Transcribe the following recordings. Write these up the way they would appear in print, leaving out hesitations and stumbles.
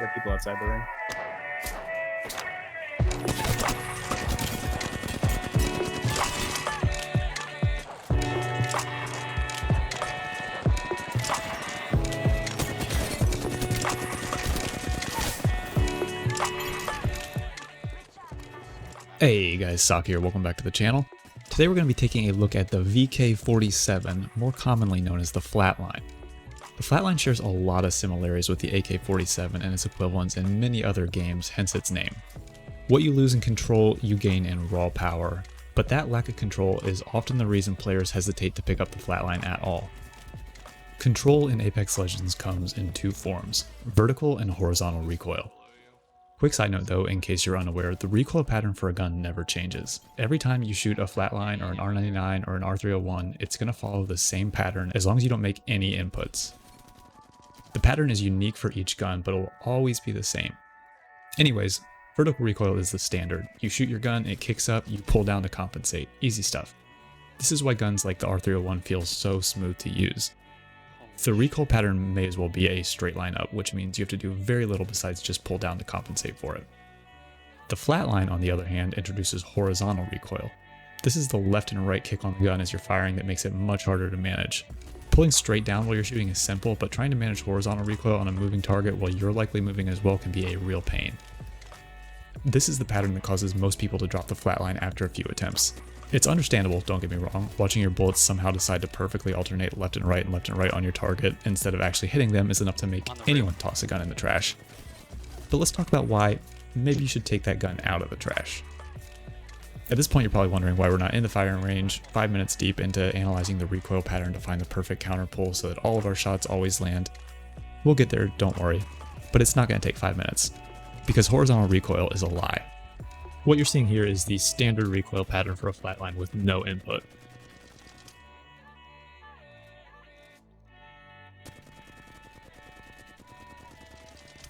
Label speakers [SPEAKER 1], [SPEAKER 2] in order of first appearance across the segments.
[SPEAKER 1] There are people outside the ring.
[SPEAKER 2] Hey guys, Sock here, welcome back to the channel. Today we're going to be taking a look at the VK-47, more commonly known as the Flatline. The Flatline shares a lot of similarities with the AK-47 and its equivalents in many other games, hence its name. What you lose in control, you gain in raw power, but that lack of control is often the reason players hesitate to pick up the Flatline at all. Control in Apex Legends comes in two forms, vertical and horizontal recoil. Quick side note though, in case you're unaware, the recoil pattern for a gun never changes. Every time you shoot a flatline or an R99 or an R301, it's going to follow the same pattern as long as you don't make any inputs. The pattern is unique for each gun, but it will always be the same. Anyways, vertical recoil is the standard. You shoot your gun, it kicks up, you pull down to compensate. Easy stuff. This is why guns like the R301 feel so smooth to use. The recoil pattern may as well be a straight line up, which means you have to do very little besides just pull down to compensate for it. The flatline, on the other hand, introduces horizontal recoil. This is the left and right kick on the gun as you're firing that makes it much harder to manage. Pulling straight down while you're shooting is simple, but trying to manage horizontal recoil on a moving target while you're likely moving as well can be a real pain. This is the pattern that causes most people to drop the flatline after a few attempts. It's understandable, don't get me wrong, watching your bullets somehow decide to perfectly alternate left and right on your target instead of actually hitting them is enough to make anyone toss a gun in the trash. But let's talk about why maybe you should take that gun out of the trash. At this point you're probably wondering why we're not in the firing range 5 minutes deep into analyzing the recoil pattern to find the perfect counter pull so that all of our shots always land. We'll get there, don't worry, but it's not going to take 5 minutes, because horizontal recoil is a lie. What you're seeing here is the standard recoil pattern for a flatline with no input.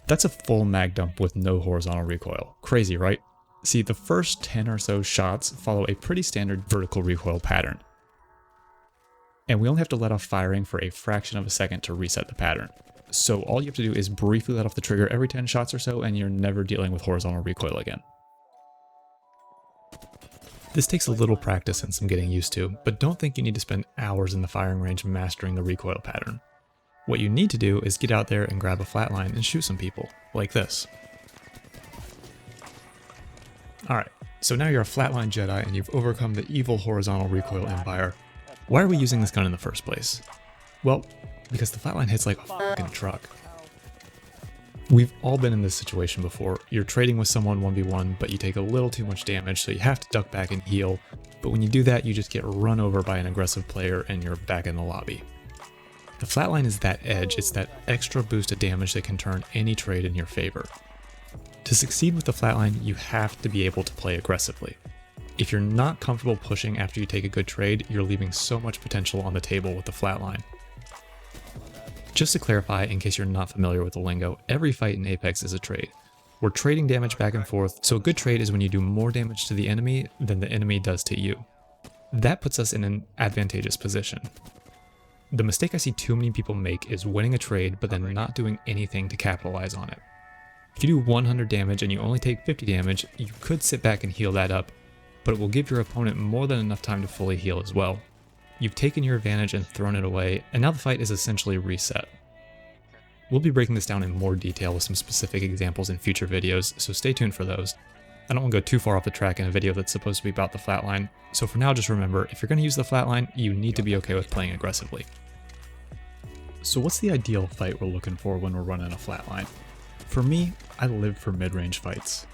[SPEAKER 2] That's a full mag dump with no horizontal recoil. Crazy, right? See, the first 10 or so shots follow a pretty standard vertical recoil pattern. And we only have to let off firing for a fraction of a second to reset the pattern. So all you have to do is briefly let off the trigger every 10 shots or so and you're never dealing with horizontal recoil again. This takes a little practice and some getting used to, but don't think you need to spend hours in the firing range mastering the recoil pattern. What you need to do is get out there and grab a flatline and shoot some people, like this. Alright, so now you're a flatline Jedi and you've overcome the evil horizontal recoil empire. Why are we using this gun in the first place? Well, because the flatline hits like a fucking truck. We've all been in this situation before. You're trading with someone 1v1, but you take a little too much damage, so you have to duck back and heal. But when you do that, you just get run over by an aggressive player and you're back in the lobby. The flatline is that edge, it's that extra boost of damage that can turn any trade in your favor. To succeed with the flatline, you have to be able to play aggressively. If you're not comfortable pushing after you take a good trade, you're leaving so much potential on the table with the flatline. Just to clarify, in case you're not familiar with the lingo, every fight in Apex is a trade. We're trading damage back and forth, so a good trade is when you do more damage to the enemy than the enemy does to you. That puts us in an advantageous position. The mistake I see too many people make is winning a trade but then not doing anything to capitalize on it. If you do 100 damage and you only take 50 damage, you could sit back and heal that up, but it will give your opponent more than enough time to fully heal as well. You've taken your advantage and thrown it away, and now the fight is essentially reset. We'll be breaking this down in more detail with some specific examples in future videos, so stay tuned for those. I don't want to go too far off the track in a video that's supposed to be about the flatline, so for now just remember, if you're going to use the flatline, you need to be okay with playing aggressively. So what's the ideal fight we're looking for when we're running a flatline? For me, I live for mid-range fights.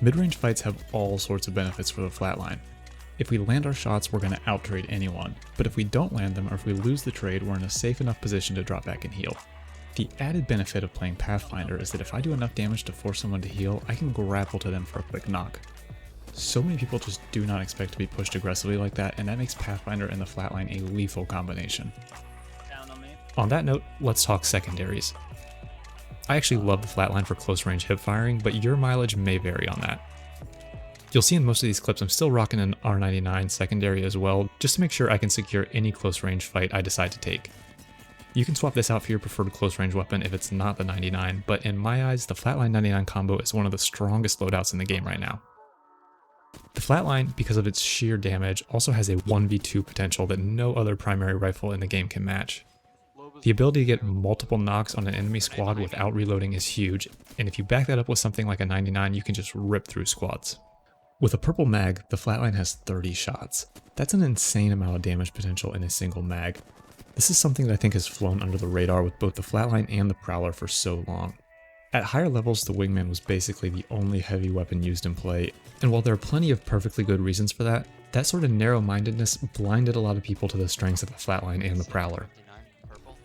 [SPEAKER 2] Mid-range fights have all sorts of benefits for the flatline. If we land our shots, we're going to out-trade anyone, but if we don't land them or if we lose the trade, we're in a safe enough position to drop back and heal. The added benefit of playing Pathfinder is that if I do enough damage to force someone to heal, I can grapple to them for a quick knock. So many people just do not expect to be pushed aggressively like that, and that makes Pathfinder and the flatline a lethal combination. On that note, let's talk secondaries. I actually love the flatline for close range hip firing, but your mileage may vary on that. You'll see in most of these clips I'm still rocking an R99 secondary as well, just to make sure I can secure any close range fight I decide to take. You can swap this out for your preferred close range weapon if it's not the 99, but in my eyes, the Flatline 99 combo is one of the strongest loadouts in the game right now. The Flatline, because of its sheer damage, also has a 1v2 potential that no other primary rifle in the game can match. The ability to get multiple knocks on an enemy squad without reloading is huge, and if you back that up with something like a 99, you can just rip through squads. With a purple mag, the Flatline has 30 shots. That's an insane amount of damage potential in a single mag. This is something that I think has flown under the radar with both the Flatline and the Prowler for so long. At higher levels, the Wingman was basically the only heavy weapon used in play, and while there are plenty of perfectly good reasons for that, that sort of narrow-mindedness blinded a lot of people to the strengths of the Flatline and the Prowler.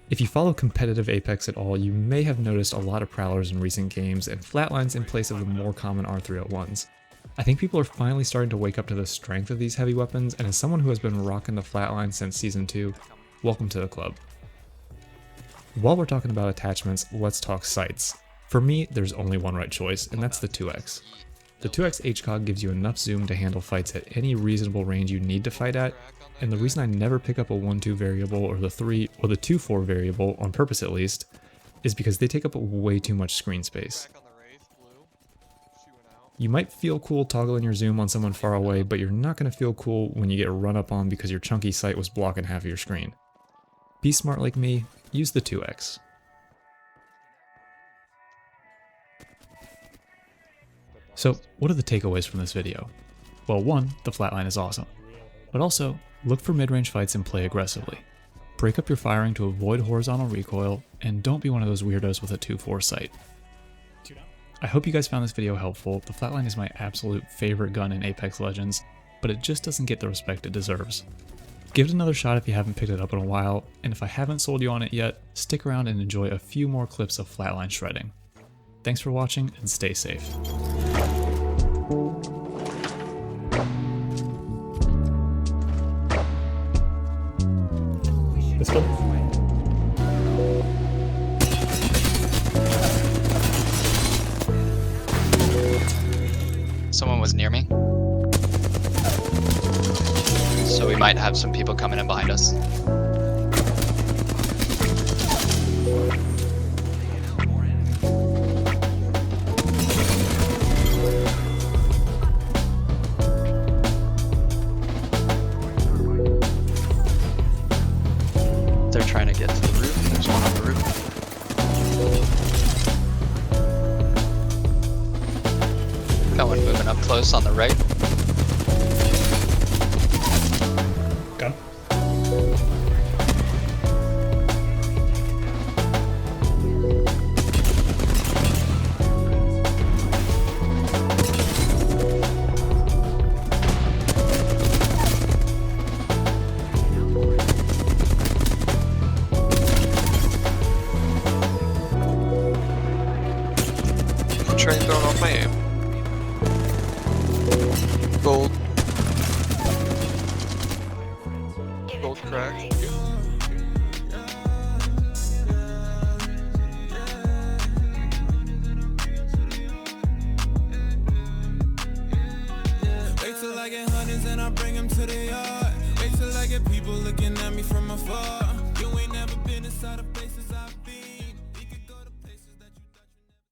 [SPEAKER 2] If you follow competitive Apex at all, you may have noticed a lot of Prowlers in recent games and Flatlines in place of the more common R301s. I think people are finally starting to wake up to the strength of these heavy weapons, and as someone who has been rocking the Flatline since Season 2, welcome to the club. While we're talking about attachments, let's talk sights. For me, there's only one right choice, and that's the 2X. The 2X HCOG gives you enough zoom to handle fights at any reasonable range you need to fight at, and the reason I never pick up a 1-2 variable or the 3 or the 2-4 variable, on purpose at least, is because they take up way too much screen space. You might feel cool toggling your zoom on someone far away, but you're not going to feel cool when you get run up on because your chunky sight was blocking half of your screen. Be smart like me, use the 2X. So, what are the takeaways from this video? Well, one, the Flatline is awesome. But also, look for mid-range fights and play aggressively. Break up your firing to avoid horizontal recoil, and don't be one of those weirdos with a 2-4 sight. I hope you guys found this video helpful. The Flatline is my absolute favorite gun in Apex Legends, but it just doesn't get the respect it deserves. Give it another shot if you haven't picked it up in a while, and if I haven't sold you on it yet, stick around and enjoy a few more clips of Flatline shredding. Thanks for watching, and stay safe. Let's go.
[SPEAKER 1] Someone was near me. So we might have some people coming in behind us. They're trying to get to the roof. There's one on the roof. Got one moving up close on the right.
[SPEAKER 2] Gun.
[SPEAKER 3] Train throwing off my aim. Gold. Gold crack.
[SPEAKER 4] Wait till I get hundreds and I bring them to the yard. Wait till I get people looking at me from afar. You ain't never been inside a